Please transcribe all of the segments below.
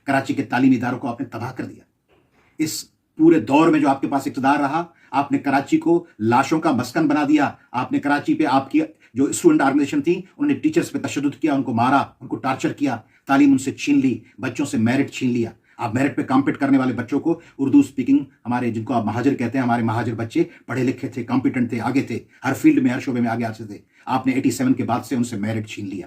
کراچی کے تعلیمی اداروں کو آپ نے تباہ کر دیا. اس پورے دور میں جو آپ کے پاس اقتدار رہا, آپ نے کراچی کو لاشوں کا مسکن بنا دیا. آپ نے کراچی پہ آپ کی جو اسٹوڈنٹ آرگنائزیشن تھی انہوں نے ٹیچرز پہ تشدد کیا, ان کو مارا, ان کو ٹارچر کیا, تعلیم ان سے چھین لی, بچوں سے میرٹ چھین لیا. آپ میرٹ پہ کمپیٹ کرنے والے بچوں کو اردو سپیکنگ, ہمارے جن کو آپ مہاجر کہتے ہیں, ہمارے مہاجر بچے پڑھے لکھے تھے, کمپیٹنٹ تھے, آگے تھے, ہر فیلڈ میں ہر شعبے میں آگے آتے تھے. آپ نے 87 کے بعد سے ان سے میرٹ چھین لیا.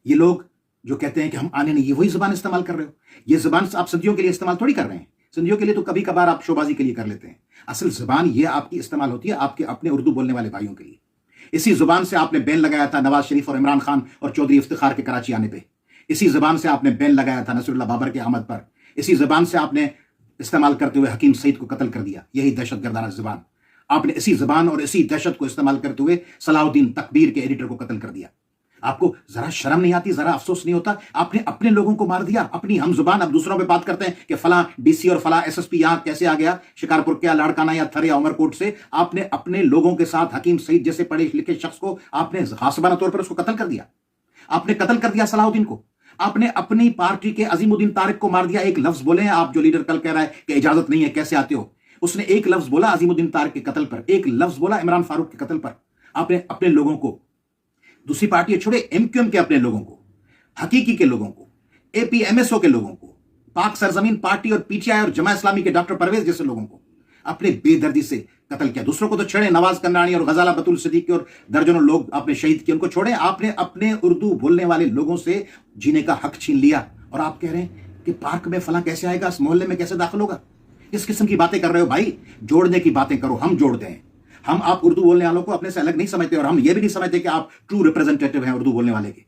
یہ لوگ جو کہتے ہیں کہ ہم آنے نہیں, یہ وہی زبان استعمال کر رہے ہو. یہ زبان آپ صدیوں کے لیے استعمال تھوڑی کر رہے ہیں. صدیوں کے لیے تو کبھی کبھار آپ شوبازی کے لیے کر لیتے ہیں. اصل زبان یہ آپ کی استعمال ہوتی ہے آپ کے اپنے اردو بولنے والے بھائیوں کے لیے. اسی زبان سے آپ نے بین لگایا تھا نواز شریف اور عمران خان اور چودھری افتخار کے کراچی آنے پہ. اسی زبان سے آپ نے بین لگایا تھا نصر اللہ بابر کے آمد پر. اسی زبان سے آپ نے استعمال کرتے ہوئے حکیم سعید کو قتل کر دیا. یہی دہشت گردانہ زبان. آپ نے اسی زبان اور اسی دہشت کو استعمال کرتے ہوئے صلاح الدین تکبیر کے ایڈیٹر کو قتل کر دیا. آپ کو ذرا شرم نہیں آتی, ذرا افسوس نہیں ہوتا؟ آپ نے اپنے لوگوں کو مار دیا. اپنی ہم زبان اب دوسروں پہ بات کرتے ہیں کہ فلاں ڈی سی اور فلاں ایس ایس پی یہاں کیسے آ گیا, شکارپور کیا, لاڑکانہ یا تھر یا عمر کوٹ سے. آپ نے اپنے لوگوں کے ساتھ حکیم سعید جیسے پڑھے لکھے شخص کو آپ نے غاصبانہ طور پر اس کو قتل کر دیا. آپ نے قتل کر دیا صلاح الدین کو. آپ نے اپنی پارٹی کے عظیم الدین طارق کو مار دیا. ایک لفظ بولے ہیں آپ, جو لیڈر کل کہہ رہا ہے کہ اجازت نہیں ہے کیسے آتے ہو, اس نے ایک لفظ بولا عظیم الدین طارق کے قتل پر, ایک لفظ بولا عمران فاروق کے قتل پر. آپ نے اپنے لوگوں کو, دوسری پارٹیاں چھوڑے, ایم کیو ایم کے اپنے لوگوں کو, حقیقی کے لوگوں کو, اے پی ایم ایس او کے لوگوں کو, پاک سرزمین پارٹی اور پی ٹی آئی اور جماعت اسلامی کے ڈاکٹر پرویز جیسے لوگوں کو اپنے بے دردی سے قتل کیا. دوسروں کو تو چھڑے, نواز کنڈرانی اور غزالہ بتول صدیقی اور درجنوں لوگ آپ نے شہید کیے, ان کو چھوڑے. آپ نے اپنے اردو بولنے والے لوگوں سے جینے کا حق چھین لیا. اور آپ کہہ رہے ہیں کہ پارک میں فلاں کیسے آئے گا, اس محلے میں کیسے داخل ہوگا. اس قسم کی باتیں کر رہے ہو بھائی. جوڑنے کی باتیں کرو, ہم جوڑتے ہیں. ہم آپ اردو بولنے والوں کو اپنے سے الگ نہیں سمجھتے, اور ہم یہ بھی نہیں سمجھتے کہ آپ ٹرو ریپرزینٹیٹو ہیں اردو بولنے والے کے.